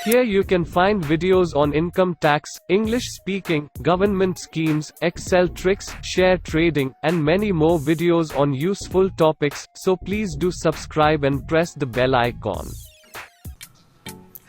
Here you can find videos on income tax, English speaking, government schemes, Excel tricks, share trading, and many more videos on useful topics, so please do subscribe and press the bell icon.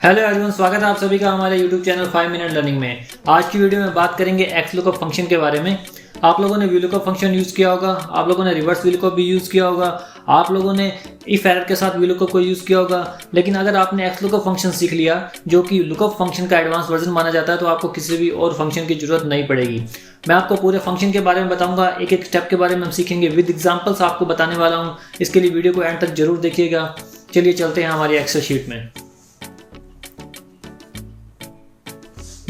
Hello everyone, स्वागत है आप सभी का हमारे YouTube channel 5 minute learning में। आज की video में बात करेंगे XLOOKUP फंक्शन के बारे में। आप लोगों ने VLOOKUP फंक्शन यूज़ किया होगा, आप लोगों ने रिवर्स VLOOKUP भी यूज़ किया होगा, आप लोगों ने इफ एरर के साथ VLOOKUP को यूज़ किया होगा। लेकिन अगर आपने XLOOKUP फंक्शन सीख लिया, जो कि लुकअप फंक्शन का एडवांस वर्जन माना जाता है, तो आपको किसी भी और फंक्शन की जरूरत नहीं पड़ेगी। मैं आपको पूरे फंक्शन के बारे में बताऊंगा, एक एक स्टेप के बारे में हम सीखेंगे, विद एग्जाम्पल्स आपको बताने वाला हूँ। इसके लिए वीडियो को एंड तक जरूर देखिएगा। चलिए चलते हैं हमारी एक्सेल शीट में।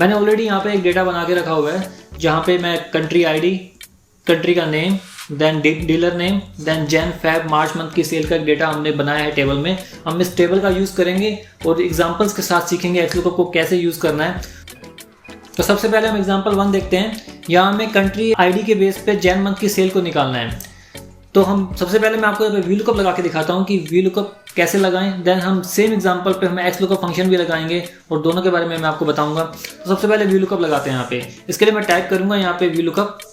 मैंने ऑलरेडी यहाँ पे एक डेटा बना के रखा हुआ है, जहाँ पे मैं कंट्री आईडी, कंट्री का name, then dealer name, then Jan Feb March month की सेल का एक डेटा हमने बनाया है टेबल में। हम इस टेबल का यूज़ करेंगे और एग्जांपल्स के साथ सीखेंगे XLOOKUP को कैसे यूज़ करना है। तो सबसे पहले हम एग्जांपल 1 देखते हैं। यहाँ हमें कंट्री आईडी के बेस पे जैन मंथ की सेल को निकालना है। तो हम सबसे पहले मैं आपको यहाँ पे VLOOKUP लगा के दिखाता हूँ कि VLOOKUP कैसे लगाएं। देन हम सेम एग्जांपल पे हमें XLOOKUP फंक्शन भी लगाएंगे और दोनों के बारे में मैं आपको बताऊंगा। तो सबसे पहले VLOOKUP लगाते हैं यहाँ पे। इसके लिए मैं टाइप करूंगा यहाँ पे VLOOKUP,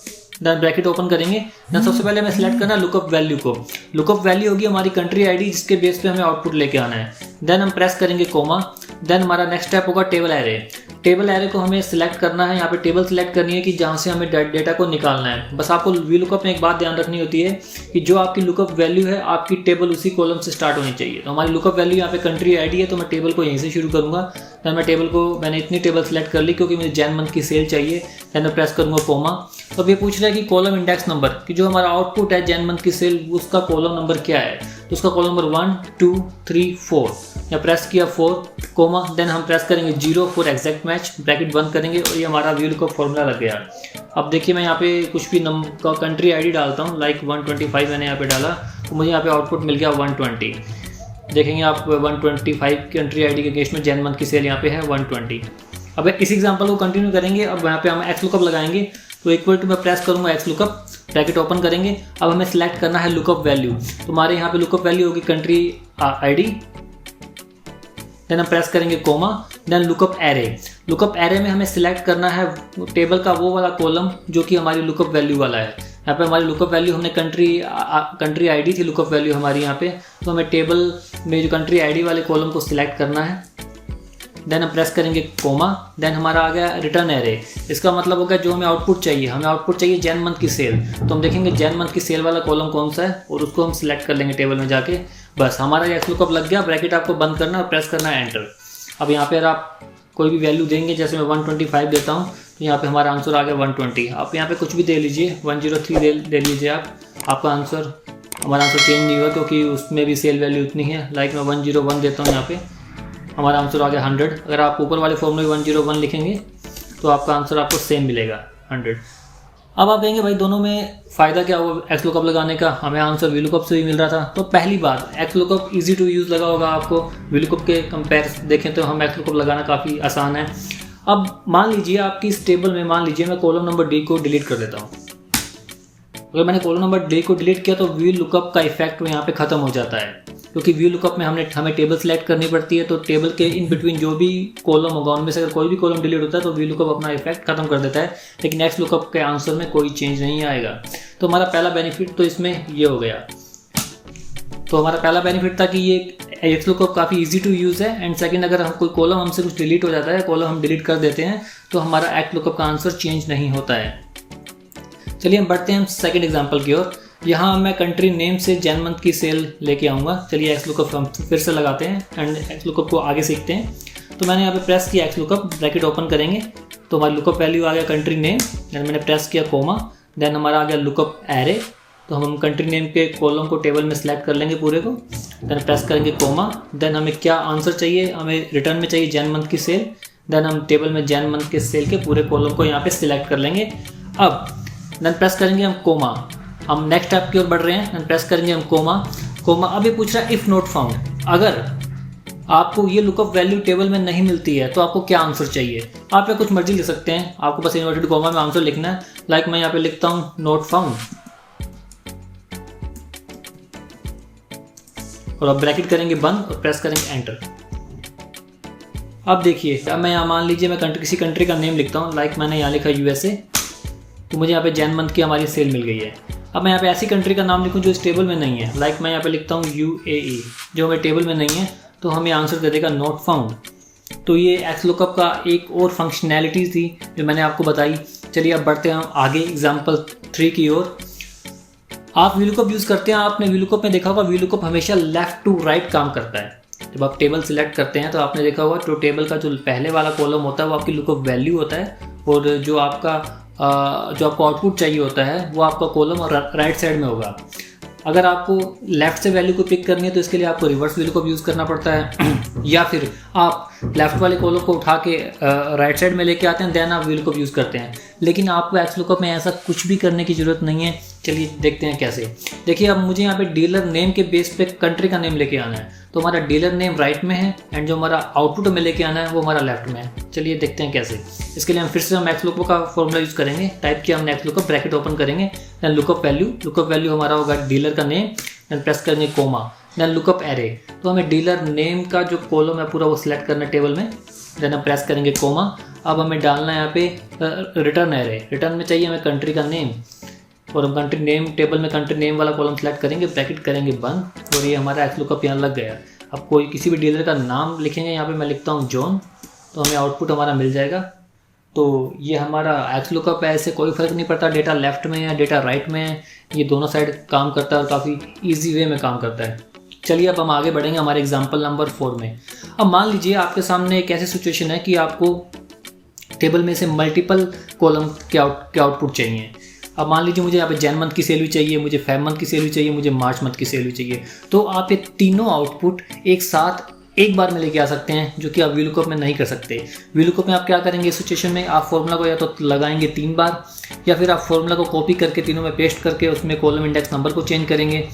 देन ब्रैकेट ओपन करेंगे। देन सबसे पहले मैं सिलेक्ट करना लुकअप वैल्यू को। लुकअप वैल्यू होगी हमारी कंट्री आईडी, जिसके बेस पे हमें आउटपुट लेके आना है। देन हम प्रेस करेंगे कोमा। देन हमारा नेक्स्ट स्टेप होगा टेबल एरे। टेबल एरे को हमें सिलेक्ट करना है। यहाँ पे टेबल सिलेक्ट करनी है कि जहाँ से हमें डेटा को निकालना है। बस आपको VLOOKUP में एक बात ध्यान रखनी होती है कि जो आपकी लुकअप वैल्यू है, आपकी टेबल उसी कॉलम से स्टार्ट होनी चाहिए। तो हमारी लुकअप वैल्यू यहाँ पे कंट्री आईडी है, तो मैं टेबल को यहीं से शुरू करूँगा। देन मैं टेबल को, मैंने इतनी टेबल सेलेक्ट कर ली क्योंकि मुझे जैन मंथ की सेल चाहिए। देन मैं प्रेस करूँगा कोमा। तो अब ये पूछ रहा है कि कॉलम इंडेक्स नंबर, कि जो हमारा आउटपुट है जैन मंथ की सेल, उसका कॉलम नंबर क्या है। तो उसका कॉलम नंबर 1 2 3 4। या प्रेस किया 4 कोमा। देन हम प्रेस करेंगे 0 फॉर एग्जैक्ट मैच, ब्रैकेट बंद करेंगे और ये हमारा VLOOKUP फॉर्मूला लग गया। अब देखिए मैं यहाँ पे कुछ भी नंबर कंट्री आईडी डालता हूँ, लाइक 125 मैंने यहाँ पे डाला, तो मुझे यहाँ पे आउटपुट मिल गया 120। देखेंगे आप 125 कंट्री आईडी के केस में जैन मंथ की सेल यहाँ पे है 120। अब इस एग्जाम्पल को कंटिन्यू करेंगे। अब यहाँ पे हम XLOOKUP लगाएंगे, तो इक्वल टू मैं प्रेस करूँगा XLOOKUP, ब्रैकेट ओपन करेंगे। अब हमें सिलेक्ट करना है लुकअप वैल्यू। तो हमारे यहाँ पे लुकअप वैल्यू होगी कंट्री आईडी। देन हम प्रेस करेंगे comma. Then lookup array. Lookup array में हमें सिलेक्ट करना है टेबल का वो वाला कॉलम जो कि हमारी लुकअप वैल्यू वाला है। यहाँ पे हमारी लुकअप वैल्यू, हमने कंट्री आईडी थी लुकअप वैल्यू हमारी यहाँ पे, तो हमें टेबल में जो कंट्री आईडी वाले कॉलम को सिलेक्ट करना है। देन हम प्रेस करेंगे कोमा। देन हमारा आ गया रिटर्न एरे। इसका मतलब होगा जो हमें आउटपुट चाहिए, हमें आउटपुट चाहिए जैन मंथ की सेल। तो हम देखेंगे जैन मंथ की सेल वाला कॉलम कौन सा है और उसको हम सिलेक्ट कर लेंगे टेबल में जाके। बस हमारा ये XLOOKUP लग गया। ब्रैकेट आपको बंद करना और प्रेस करना है एंटर। अब यहाँ पे अगर आप कोई भी वैल्यू देंगे, जैसे मैं 125 देता हूँ, तो यहाँ पे हमारा आंसर आ गया 120। आप यहाँ पे कुछ भी दे लीजिए, 103 दे लीजिए आपका आंसर। हमारा आंसर चेंज नहीं हुआ क्योंकि उसमें भी सेल वैल्यू उतनी है। लाइक मैं 101 देता हूँ, यहाँ पे हमारा आंसर आ गया 100। अगर आप ऊपर वाले फॉर्मूले 101 लिखेंगे तो आपका आंसर आपको सेम मिलेगा 100। अब आप कहेंगे भाई दोनों में फ़ायदा क्या हुआ XLOOKUP लगाने का, हमें आंसर VLOOKUP से ही मिल रहा था। तो पहली बात, XLOOKUP ईजी टू यूज़ लगा होगा आपको। VLOOKUP के कंपेयर देखें तो हम XLOOKUP लगाना काफ़ी आसान है। अब मान लीजिए आपकी इस टेबल में, मान लीजिए मैं कॉलम नंबर D को डिलीट कर देता हूँ। अगर मैंने कॉलम नंबर D को डिलीट किया तो VLOOKUP का इफेक्ट यहाँ पे ख़त्म हो जाता है, क्योंकि VLOOKUP में हमें टेबल सेलेक्ट करनी पड़ती है। तो टेबल के इन बिटवीन जो भी कॉलम होगा, उनमें से अगर कोई भी कॉलम डिलीट होता है तो VLOOKUP अपना इफेक्ट खत्म कर देता है। लेकिन XLOOKUP के आंसर में कोई चेंज नहीं आएगा। तो हमारा पहला बेनिफिट तो इसमें ये हो गया। तो हमारा पहला बेनिफिट था कि ये XLOOKUP काफ़ी ईजी टू यूज़ है। एंड सेकेंड, अगर हम कोई कॉलम हमसे कुछ डिलीट हो जाता है, कॉलम हम डिलीट कर देते हैं, तो हमारा XLOOKUP का आंसर चेंज नहीं होता है। चलिए हम बढ़ते हैं सेकेंड एग्जाम्पल की ओर। यहाँ मैं कंट्री नेम से जैन मंथ की सेल लेके आऊँगा। चलिए XLOOKUP हम फिर से लगाते हैं एंड XLOOKUP को आगे सीखते हैं। तो मैंने यहाँ पे प्रेस किया XLOOKUP, ब्रैकेट ओपन करेंगे, तो हमारी लुकअप वैल्यू आ गया कंट्री नेम। देन मैंने प्रेस किया कोमा। देन हमारा आ गया लुकअप एरे। तो हम कंट्री नेम के कॉलम को टेबल में सेलेक्ट कर लेंगे पूरे को। देन प्रेस करेंगे कोमा। देन हमें क्या आंसर चाहिए, हमें रिटर्न में चाहिए जैन मंथ की सेल। देन हम टेबल में जैन मंथ के सेल के पूरे कॉलम को यहाँ पे सिलेक्ट कर लेंगे। अब देन प्रेस करेंगे हम कोमा। हम नेक्स्ट स्टेप की ओर बढ़ रहे हैं। प्रेस करेंगे हम कोमा। अब ये पूछ रहा है इफ़ नॉट फाउंड। अगर आपको ये लुकअप वैल्यू टेबल में नहीं मिलती है तो आपको क्या आंसर चाहिए। आप यहाँ कुछ मर्जी लिख सकते हैं, आपको बस इन्वर्टेड कोमा में आंसर लिखना है। लाइक मैं यहाँ पे लिखता हूँ नॉट फाउंड, और अब ब्रैकेट करेंगे बंद और प्रेस करेंगे एंटर। अब देखिए, अब मैं यहाँ मान लीजिए मैं किसी कंट्री का नेम लिखता हूँ, लाइक मैंने यहाँ लिखा USA, तो मुझे यहाँ पे जैन मंथ की हमारी सेल मिल गई है। अब मैं यहाँ पे ऐसी कंट्री का नाम लिखूँ जो इस टेबल में नहीं है, लाइक मैं यहाँ पे लिखता हूँ UAE, जो हमें टेबल में नहीं है, तो हमें आंसर दे देगा नॉट फाउंड। तो ये XLOOKUP का एक और फंक्शनैलिटी थी जो मैंने आपको बताई। चलिए अब बढ़ते हैं आगे एग्जाम्पल 3 की ओर। आप VLOOKUP यूज़ करते हैं, आपने VLOOKUP में देखा होगा VLOOKUP हमेशा लेफ्ट टू राइट काम करता है। जब आप टेबल सिलेक्ट करते हैं तो आपने देखा होगा तो टेबल का जो पहले वाला कॉलम होता है वो आपकी लुकअप वैल्यू होता है, और जो आपको आउटपुट चाहिए होता है वो आपका कॉलम और राइट साइड में होगा। अगर आपको लेफ़्ट से वैल्यू को पिक करनी है तो इसके लिए आपको रिवर्स VLOOKUP यूज़ करना पड़ता है या फिर आप लेफ़्ट वाले कॉलम को उठा के राइट साइड में लेके आते हैं, देन आप VLOOKUP यूज़ करते हैं। लेकिन आपको XLOOKUP में ऐसा कुछ भी करने की ज़रूरत नहीं है। चलिए देखते हैं कैसे। देखिए अब मुझे यहाँ पे डीलर नेम के बेस पे कंट्री का नेम लेके आना है, तो हमारा डीलर नेम राइट में है एंड जो हमारा आउटपुट में लेके आना है वो हमारा लेफ्ट में है। चलिए देखते हैं कैसे। इसके लिए हम फिर से XLOOKUP का फॉर्मूला यूज़ करेंगे। टाइप किया हमने XLOOKUP, ब्रैकेट ओपन करेंगे, देन लुकअप वैल्यू हमारा होगा डीलर का नेम, देन प्रेस करेंगे कोमा, देन लुकअप एरे। तो हमें डीलर नेम का जो कॉलम है पूरा वो सिलेक्ट करना है टेबल में, देन हम प्रेस करेंगे कोमा। अब हमें डालना है यहाँ पे रिटर्न एरे। रिटर्न में चाहिए हमें कंट्री का नेम, और हम कंट्री नेम टेबल में कंट्री नेम वाला कॉलम सेलेक्ट करेंगे, ब्रैकेट करेंगे बंद, और ये हमारा XLOOKUP यहाँ लग गया। अब कोई किसी भी डीलर का नाम लिखेंगे, यहाँ पे मैं लिखता हूँ जॉन, तो हमें आउटपुट हमारा मिल जाएगा। तो ये हमारा XLOOKUP है, ऐसे कोई फ़र्क नहीं पड़ता डेटा लेफ्ट में है डेटा राइट में है, ये दोनों साइड काम करता है और काफ़ी ईजी वे में काम करता है। चलिए अब हम आगे बढ़ेंगे हमारे एग्जाम्पल नंबर 4 में। अब मान लीजिए आपके सामने एक ऐसी सिचुएशन है कि आपको टेबल में से मल्टीपल कॉलम के आउटपुट चाहिए। अब मान लीजिए मुझे यहाँ पे जैन मंथ की सेल भी चाहिए, मुझे फेब मंथ की सेल भी चाहिए, मुझे मार्च मंथ की सेल भी चाहिए। तो आप ये तीनों आउटपुट एक साथ एक बार में लेके आ सकते हैं, जो कि आप VLOOKUP में नहीं कर सकते। VLOOKUP में आप क्या करेंगे इस सिचुएशन में, आप फॉर्मूला को या तो लगाएंगे 3 बार, या फिर आप फॉर्मूला को कॉपी करके तीनों में पेस्ट करके उसमें कॉलम इंडेक्स नंबर को चेंज करेंगे।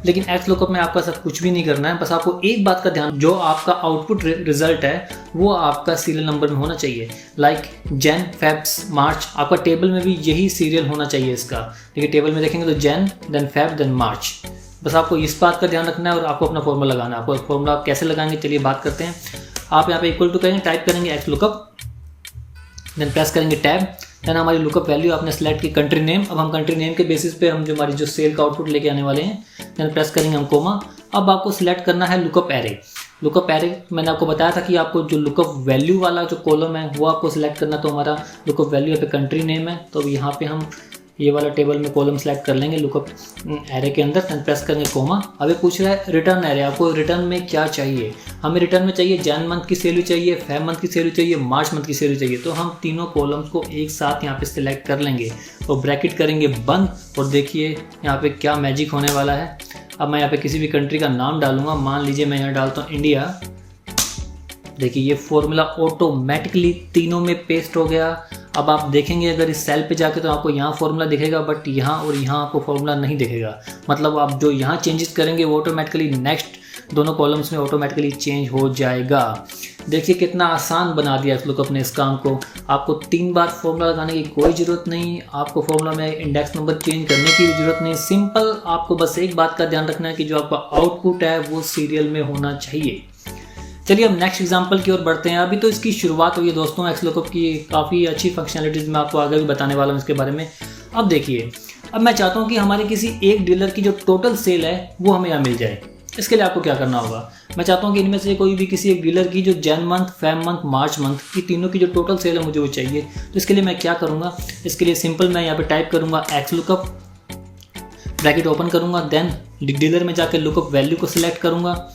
लेकिन XLOOKUP में आपका सब कुछ भी नहीं करना है, बस आपको एक बात का ध्यान, जो आपका आउटपुट रिजल्ट है वो आपका सीरियल नंबर में होना चाहिए। लाइक जैन, फेब, मार्च, आपका टेबल में भी यही सीरियल होना चाहिए इसका। देखिए टेबल में देखेंगे तो Jan, then Feb, then March. बस आपको इस बात का ध्यान रखना है और आपको अपना फॉर्मूला लगाना है। आपको फॉर्मूला आप कैसे लगाएंगे चलिए बात करते हैं। आप यहाँ पे इक्वल टू करेंगे, टाइप करेंगे XLOOKUP, देन प्रेस करेंगे टैब, देन हमारी लुकअप वैल्यू आपने सेलेक्ट की कंट्री नेम। अब हम कंट्री नेम के बेसिस पे हम जो हमारी जो सेल का आउटपुट लेके आने वाले हैं, देन प्रेस करेंगे हम कोमा। अब आपको सिलेक्ट करना है लुकअप एरे। लुकअप एरे मैंने आपको बताया था कि आपको जो लुकअप वैल्यू वाला जो कॉलम है वो आपको सिलेक्ट करना। तो हमारा लुकअप वैल्यू पे कंट्री नेम है, तो यहाँ पे हम ये वाला टेबल में कॉलम सेलेक्ट कर लेंगे लुकअप एरे के अंदर, देन प्रेस करेंगे कोमा। अब ये पूछ रहा है रिटर्न एरे, आपको रिटर्न में क्या चाहिए। हमें रिटर्न में चाहिए जैन मंथ की सेल भी चाहिए, फेब मंथ की सेल भी चाहिए, मार्च मंथ की सेल भी चाहिए। तो हम तीनों कॉलम्स को एक साथ यहाँ पे सिलेक्ट कर लेंगे और ब्रैकेट करेंगे बंद, और देखिए यहाँ पे क्या मैजिक होने वाला है। अब मैं यहाँ पे किसी भी कंट्री का नाम डालूंगा, मान लीजिए मैं यहाँ डालता हूँ इंडिया। देखिए ये फॉर्मूला ऑटोमेटिकली तीनों में पेस्ट हो गया। अब आप देखेंगे अगर इस सेल पे जाके तो आपको यहाँ फॉर्मूला दिखेगा, बट यहाँ और यहाँ आपको फॉर्मूला नहीं दिखेगा। मतलब आप जो यहाँ चेंजेस करेंगे वो ऑटोमेटिकली नेक्स्ट दोनों कॉलम्स में ऑटोमेटिकली चेंज हो जाएगा। देखिए कितना आसान बना दिया XLOOKUP ने इस काम को। आपको 3 बार फॉर्मूला लगाने की कोई ज़रूरत नहीं, आपको फॉर्मूला में इंडेक्स नंबर चेंज करने की भी ज़रूरत नहीं। सिंपल आपको बस एक बात का ध्यान रखना है कि जो आपका आउटपुट है वो सीरियल में होना चाहिए। चलिए अब नेक्स्ट एग्जांपल की ओर बढ़ते हैं। अभी तो इसकी शुरुआत हुई है दोस्तों XLOOKUP की, काफ़ी अच्छी फंक्शनलिटीज़ मैं आपको आगे भी बताने वाला हूँ इसके बारे में। अब देखिए, अब मैं चाहता हूँ कि हमारे किसी एक डीलर की जो टोटल सेल है वो हमें यहाँ मिल जाए। इसके लिए आपको क्या करना होगा, मैं चाहता हूँ कि इनमें से कोई भी किसी एक डीलर की जो Jain month, Feb month, March month की तीनों की जो टोटल सेल है मुझे वो चाहिए। तो इसके लिए मैं क्या करूँगा, इसके लिए सिंपल मैं यहाँ पे टाइप करूँगा XLOOKUP, ब्रैकेट ओपन करूँगा, देन डीलर में जाकर लुकअप वैल्यू को सिलेक्ट करूँगा।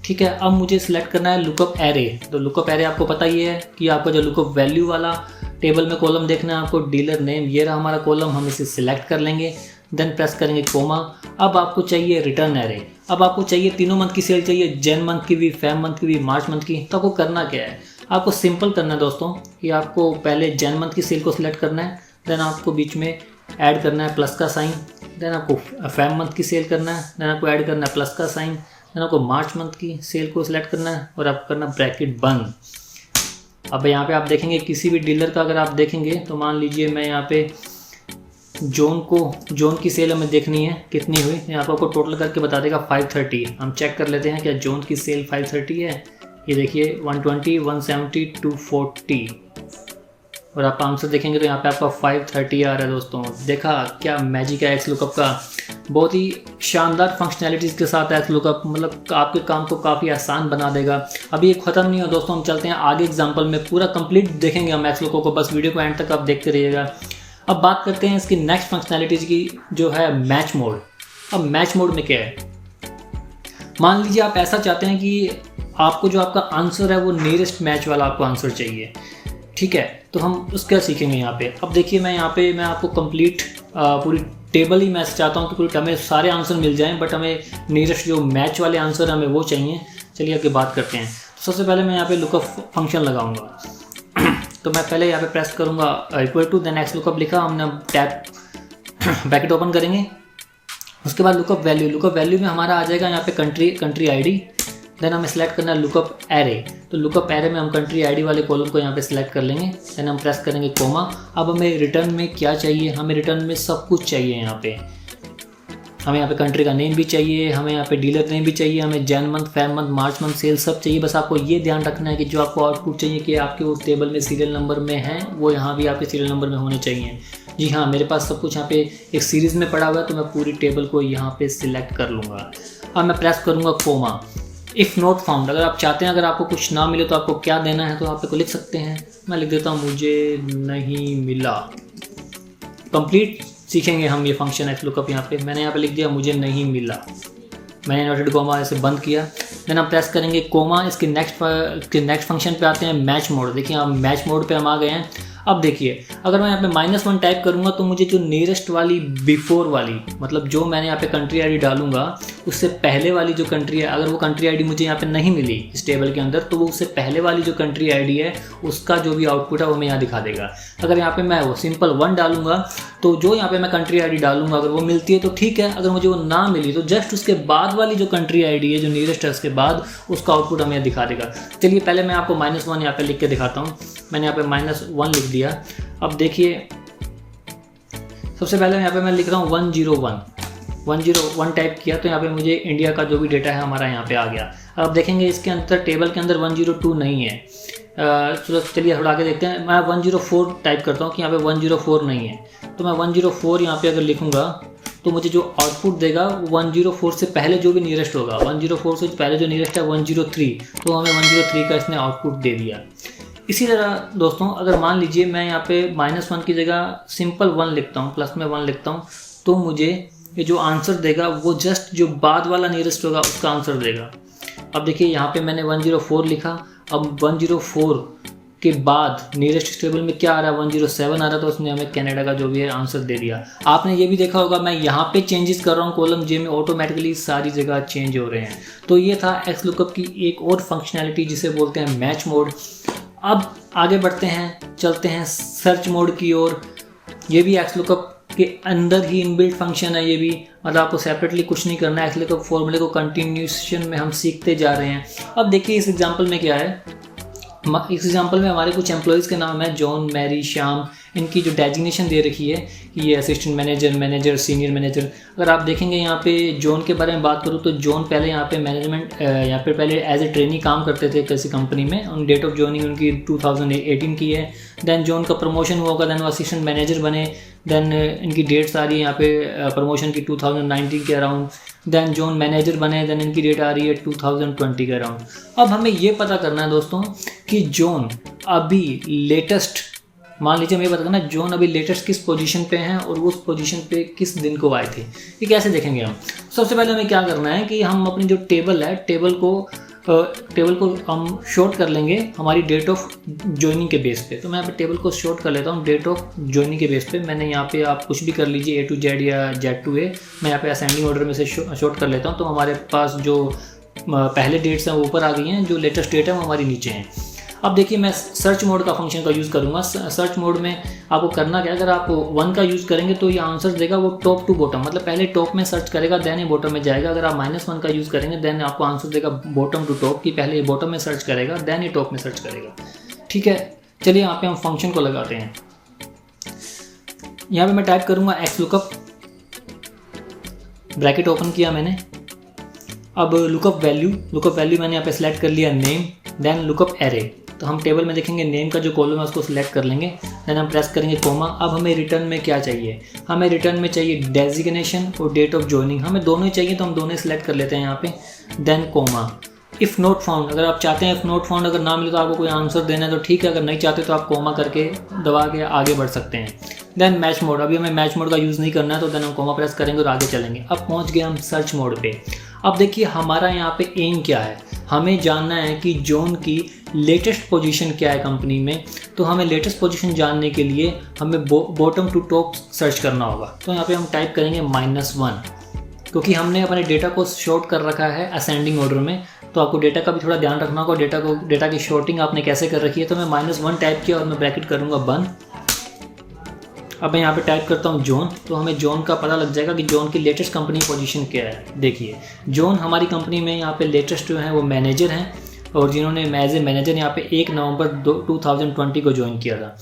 ठीक है, अब मुझे सिलेक्ट करना है लुकअप एरे। तो लुकअप एरे आपको पता ही है कि आपका जो लुकअप वैल्यू वाला टेबल में कॉलम देखना है आपको, डीलर नेम, ये रहा हमारा कॉलम, हम इसे सिलेक्ट कर लेंगे, देन प्रेस करेंगे कोमा। अब आपको चाहिए रिटर्न एरे। अब आपको चाहिए तीनों मंथ की सेल चाहिए, जैन मंथ की भी, फेब मंथ की भी, मार्च मंथ की। तो आपको करना क्या है, आपको सिंपल करना है दोस्तों कि आपको पहले जैन मंथ की सेल को सिलेक्ट करना है, देन आपको बीच में ऐड करना है प्लस का साइन, देन आपको फेब मंथ की सेल करना है, देन आपको ऐड करना है प्लस का साइन, देन आपको मार्च मंथ की सेल को सिलेक्ट करना है और आपको करना ब्रैकेट बंद। अब यहाँ पे आप देखेंगे किसी भी डीलर का अगर आप देखेंगे तो मान लीजिए मैं यहाँ पे जोन की सेल हमें देखनी है कितनी हुई, यहाँ पर आपको टोटल करके बता देगा 530। हम चेक कर लेते हैं क्या जोन की सेल 530 है। ये देखिए 120, 170, 240 और आप आंसर देखेंगे तो यहाँ पे आपका 530 आ रहा है दोस्तों। देखा क्या मैजिक है एक्स लुकअप का, बहुत ही शानदार फंक्शनैलिटीज़ के साथ एक्स लुकअप मतलब आपके काम को काफ़ी आसान बना देगा। अभी ये ख़त्म नहीं हो दोस्तों, हम चलते हैं आगे एग्जाम्पल में, पूरा कंप्लीट देखेंगे हम एक्स लुकअप को, बस वीडियो को एंड तक आप देखते रहिएगा। अब बात करते हैं इसकी नेक्स्ट फंक्शनैलिटीज़ की जो है मैच मोड। अब मैच मोड में क्या है, मान लीजिए आप ऐसा चाहते हैं कि आपको जो आपका आंसर है वो नियरेस्ट मैच वाला आपको आंसर चाहिए, ठीक है, तो हम उसका सीखेंगे यहाँ पे। अब देखिए मैं यहाँ पे मैं आपको कंप्लीट पूरी टेबल ही मैं चाहता हूँ कि पूरी हमें सारे आंसर मिल जाएं, बट हमें नियरेस्ट जो मैच वाले आंसर हमें वो चाहिए। चलिए आगे बात करते हैं। सबसे पहले मैं यहाँ पे लुकअप फंक्शन लगाऊंगा तो मैं पहले यहाँ पे प्रेस करूँगा equal to, then X lookup लिखा हमने, टैप ब्रैकेट ओपन करेंगे। उसके बाद लुकअप वैल्यू में हमारा आ जाएगा यहाँ पे कंट्री आईडी, देन हमें सेलेक्ट करना है लुकअप एरे। तो लुकअप एरे में हम कंट्री आईडी वाले कॉलम को यहाँ पे सिलेक्ट कर लेंगे, देन हम प्रेस करेंगे कोमा। अब हमें रिटर्न में क्या चाहिए, हमें रिटर्न में सब कुछ चाहिए। यहाँ पे हमें यहाँ पे कंट्री का नेम भी चाहिए, हमें यहाँ पे डीलर नेम भी चाहिए, हमें Jan month, Feb month, March month, sale सब चाहिए। बस आपको ये ध्यान रखना है कि जो आपको आउटपुट चाहिए कि आपके उस टेबल में सीरियल नंबर में है वो यहाँ भी आपके सीरियल नंबर में होने चाहिए। जी हाँ, मेरे पास सब कुछ यहाँ पे एक सीरीज़ में पड़ा हुआ है, तो मैं पूरी टेबल को यहाँ पे सिलेक्ट कर लूँगा। अब मैं प्रेस करूँगा कोमा। इफ़ नॉट फाउंड, अगर आप चाहते हैं अगर आपको कुछ ना मिले तो आपको क्या देना है, तो आप को लिख सकते हैं। मैं लिख देता हूँ मुझे नहीं मिला। कंप्लीट सीखेंगे हम ये फंक्शन एक्स लुकअप। यहाँ पे मैंने यहाँ पे लिख दिया मुझे नहीं मिला, मैंने इन्वर्टेड कोमा ऐसे बंद किया, देन हम प्रेस करेंगे कोमा। इसके नेक्स्ट फंक्शन पे आते हैं मैच मोड। देखिए हम मैच मोड पे हम आ गए हैं। अब देखिए अगर मैं यहाँ पे -1 टाइप करूँगा तो मुझे जो नियरेस्ट वाली बिफोर वाली, मतलब जो मैंने यहाँ पे कंट्री आईडी डालूंगा उससे पहले वाली जो कंट्री है, अगर वो कंट्री आईडी मुझे यहाँ पे नहीं मिली इस टेबल के अंदर, तो वो उससे पहले वाली जो कंट्री आईडी है उसका जो भी आउटपुट है वो मैं यहाँ दिखा देगा। अगर यहाँ पे मैं वो सिंपल 1 डालूंगा तो जो यहाँ पे मैं कंट्री आईडी डालूंगा अगर वो मिलती है तो ठीक है, अगर मुझे वो ना मिली तो जस्ट उसके बाद वाली जो कंट्री आईडी है जो नियरेस्ट है उसके बाद उसका आउटपुट हमें यहाँ दिखा देगा। चलिए पहले मैं आपको -1 यहाँ पे लिख के दिखाता हूँ। मैंने यहाँ पे -1 लिख दिया। अब देखिए सबसे पहले यहाँ पे मैं लिख रहा हूँ 101 टाइप किया तो यहाँ पे मुझे इंडिया का जो भी डेटा है हमारा यहाँ पे आ गया। अब देखेंगे इसके अंदर टेबल के अंदर 102 नहीं है। तो चलिए थोड़ा आगे देखते हैं। मैं 104 टाइप करता हूँ कि यहाँ पे 104 नहीं है, तो मैं 104 यहाँ पे अगर लिखूँगा तो मुझे जो आउटपुट देगा 104 से पहले जो भी नियरेस्ट होगा, 104 से पहले जो नियरेस्ट है 103, तो हमें 103 का इसने आउटपुट दे दिया। इसी तरह दोस्तों अगर मान लीजिए मैं यहाँ पे -1 की जगह सिंपल 1 लिखता हूँ, प्लस में 1 लिखता हूँ, तो मुझे ये जो आंसर देगा वो जस्ट जो बाद वाला नियरेस्ट होगा उसका आंसर देगा। अब देखिए यहाँ पे मैंने 104 लिखा, अब 104 के बाद नियरेस्ट टेबल में क्या आ रहा है 107 आ रहा, तो उसने हमें कनाडा का जो भी है आंसर दे दिया। आपने ये भी देखा होगा मैं यहाँ पे चेंजेस कर रहा हूँ कॉलम जे में, ऑटोमेटिकली सारी जगह चेंज हो रहे हैं। तो ये था एक्स लुकअप की एक और फंक्शनैलिटी जिसे बोलते हैं मैच मोड। अब आगे बढ़ते हैं, चलते हैं सर्च मोड की ओर। ये भी एक्स लुकअप के अंदर ही इनबिल्ट फंक्शन है। ये भी मतलब आपको सेपरेटली कुछ नहीं करना है। एक्स लुकअप फॉर्मूले को कंटिन्यूएशन में हम सीखते जा रहे हैं। अब देखिए इस एग्जांपल में क्या है, इस एग्जांपल में हमारे कुछ एम्प्लॉयज़ के नाम है जॉन, मैरी, श्याम। इनकी जो डेजिग्नेशन दे रखी है कि ये असिस्टेंट मैनेजर, सीनियर मैनेजर। अगर आप देखेंगे यहाँ पे जॉन के बारे में बात करूँ तो जॉन पहले यहाँ पे मैनेजमेंट यहाँ पे पहले एज ए ट्रेनी काम करते थे किसी कंपनी में। उन डेट ऑफ जॉइनिंग उनकी 2018 की है। देन जॉन का प्रमोशन हुआ होगा, देन वो असिस्टेंट मैनेजर बने। देन इनकी डेट्स आ रही है यहाँ पे प्रमोशन की 2019 के अराउंड। देन जॉन मैनेजर बने, देन इनकी डेट आ रही है 2020 के अराउंड। अब हमें ये पता करना है दोस्तों कि जॉन अभी लेटेस्ट, मान लीजिए हमें पता करना है जॉन अभी लेटेस्ट किस पोजीशन पे हैं और उस पोजीशन पे किस दिन को आए थे। ये कैसे देखेंगे हम? सबसे पहले हमें क्या करना है कि हम अपनी जो टेबल है टेबल को हम शॉर्ट कर लेंगे हमारी डेट ऑफ ज्वाइनिंग के बेस पे। तो मैं यहाँ पे टेबल को शॉर्ट कर लेता हूँ डेट ऑफ ज्वाइनिंग के बेस पे। मैंने यहाँ पे आप कुछ भी कर लीजिए A to Z या Z to A। मैं यहाँ पे असेंडिंग ऑर्डर में से शॉर्ट कर लेता हूँ। तो हमारे पास जो पहले डेट्स हैं वो ऊपर आ गई हैं, जो लेटेस्ट डेट है वो हमारी नीचे हैं। अब देखिए मैं सर्च मोड का फंक्शन का यूज़ करूँगा। सर्च मोड में आपको करना क्या, अगर आप 1 का यूज़ करेंगे तो ये आंसर देगा वो टॉप टू बॉटम, मतलब पहले टॉप में सर्च करेगा देन ये बॉटम में जाएगा। अगर आप -1 का यूज़ करेंगे देन आपको आंसर देगा बॉटम टू टॉप, की पहले ये बॉटम में सर्च करेगा देन ये टॉप में सर्च करेगा। ठीक है, चलिए यहाँ पे हम फंक्शन को लगाते हैं। यहाँ पे मैं टाइप करूँगा एक्स लुकअप, ब्रैकेट ओपन किया मैंने। अब लुकअप वैल्यू मैंने यहाँ पे सिलेक्ट कर लिया नेम। देन लुकअप एरे, तो हम टेबल में देखेंगे नेम का जो कॉलम है उसको सिलेक्ट कर लेंगे, देन हम प्रेस करेंगे कोमा। अब हमें रिटर्न में क्या चाहिए, हमें रिटर्न में चाहिए डेजिग्नेशन और डेट ऑफ जॉइनिंग, हमें दोनों ही चाहिए तो हम दोनों ही सिलेक्ट कर लेते हैं यहाँ पे, then comma. If not found, अगर आप चाहते हैं इफ़ नॉट फाउंड अगर ना मिले तो आपको कोई आंसर देना है तो ठीक है, अगर नहीं चाहते तो आप कोमा करके दबा के आगे बढ़ सकते हैं। देन मैच मोड, अभी हमें मैच मोड का यूज़ नहीं करना है तो देन हम कोमा प्रेस करेंगे और आगे चलेंगे। अब पहुंच गए हम सर्च मोड पे। अब देखिए हमारा यहाँ पे एम क्या है, हमें जानना है कि जॉन की लेटेस्ट पोजीशन क्या है कंपनी में। तो हमें लेटेस्ट पोजीशन जानने के लिए हमें बॉटम टू टॉप सर्च करना होगा। तो यहाँ पे हम टाइप करेंगे -1, क्योंकि हमने अपने डेटा को शॉर्ट कर रखा है असेंडिंग ऑर्डर में, तो आपको डेटा का भी थोड़ा ध्यान रखना होगा, डेटा की शॉर्टिंग आपने कैसे कर रखी है। तो मैं -1 टाइप किया और मैं ब्रैकेट करूँगा बंद। अब मैं यहाँ पे टाइप करता हूँ जॉन, तो हमें जॉन का पता लग जाएगा कि जॉन की लेटेस्ट कंपनी पोजीशन क्या है। देखिए जॉन हमारी कंपनी में यहाँ पे लेटेस्ट जो है वो मैनेजर हैं, और जिन्होंने एज ए मैनेजर यहाँ पे 1 नवंबर 2020 को ज्वाइन किया था।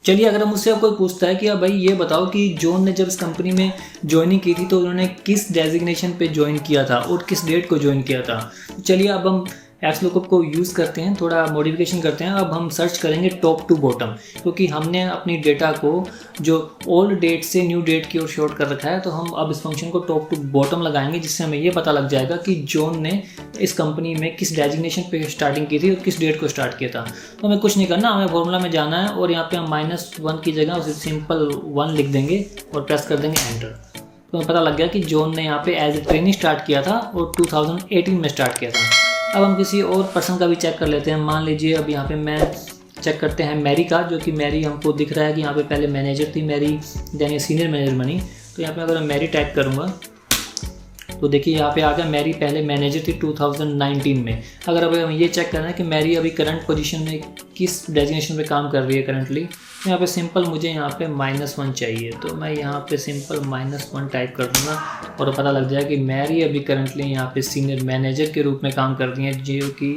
चलिए अगर हम उससे अब कोई पूछता है कि अब भाई ये बताओ कि जॉन ने जब इस कंपनी में ज्वाइनिंग की थी तो उन्होंने किस डेजिग्नेशन पे ज्वाइन किया था और किस डेट को ज्वाइन किया था। चलिए अब हम एक्स लुकअप को यूज़ करते हैं, थोड़ा मॉडिफिकेशन करते हैं। अब हम सर्च करेंगे टॉप टू बॉटम, क्योंकि हमने अपनी डेटा को जो ओल्ड डेट से न्यू डेट की ओर शॉर्ट कर रखा है, तो हम अब इस फंक्शन को टॉप टू बॉटम लगाएंगे, जिससे हमें ये पता लग जाएगा कि जॉन ने इस कंपनी में किस डेजिग्नेशन पे स्टार्टिंग की थी और किस डेट को स्टार्ट किया था। तो हमें कुछ नहीं करना, हमें फॉर्मूला में जाना है और यहाँ पे हम -1 की जगह उसे सिंपल 1 लिख देंगे और प्रेस कर देंगे एंटर। तो हमें पता लग गया कि जॉन ने यहाँ पे एज ए ट्रेनिंग स्टार्ट किया था और 2018 में स्टार्ट किया था। अब हम किसी और पर्सन का भी चेक कर लेते हैं। मान लीजिए अब यहाँ पे मैं चेक करते हैं मैरी का, जो कि मैरी हमको दिख रहा है कि यहाँ पे पहले मैनेजर थी मैरी, देन ये सीनियर मैनेजर बनी। तो यहाँ पे अगर मैं मैरी टाइप करूँगा तो देखिए यहाँ पे आ गया मैरी पहले मैनेजर थी 2019 में। अगर अब हम ये चेक करना है कि मैरी अभी करंट पोजीशन में किस डेजिग्नेशन पे काम कर रही है करंटली, तो यहाँ पे सिंपल मुझे यहाँ पे -1 चाहिए, तो मैं यहाँ पे सिंपल -1 टाइप कर दूँगा और पता लग जाएगा कि मैरी अभी करंटली यहाँ पे सीनियर मैनेजर के रूप में काम कर रही हैं, जो कि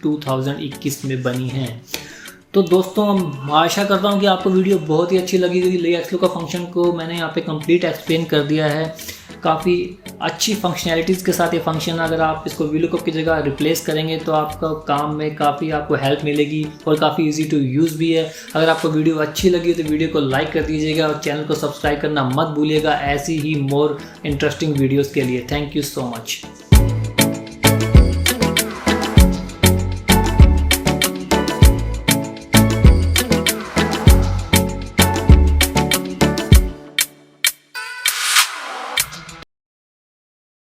2021 में बनी हैं। तो दोस्तों आशा करता हूँ कि आपको वीडियो बहुत ही अच्छी लगी होगी। एक्स लुकअप का फंक्शन को मैंने यहाँ पे कंप्लीट एक्सप्लेन कर दिया है, काफ़ी अच्छी फंक्शनैलिटीज़ के साथ ये फंक्शन। अगर आप इसको वीलुकअप की जगह रिप्लेस करेंगे तो आपका काम में काफ़ी आपको हेल्प मिलेगी और काफ़ी इजी टू यूज़ भी है। अगर आपको वीडियो अच्छी लगी तो वीडियो को लाइक कर दीजिएगा और चैनल को सब्सक्राइब करना मत भूलिएगा ऐसी ही मोर इंटरेस्टिंग वीडियोज़ के लिए। Thank you so much.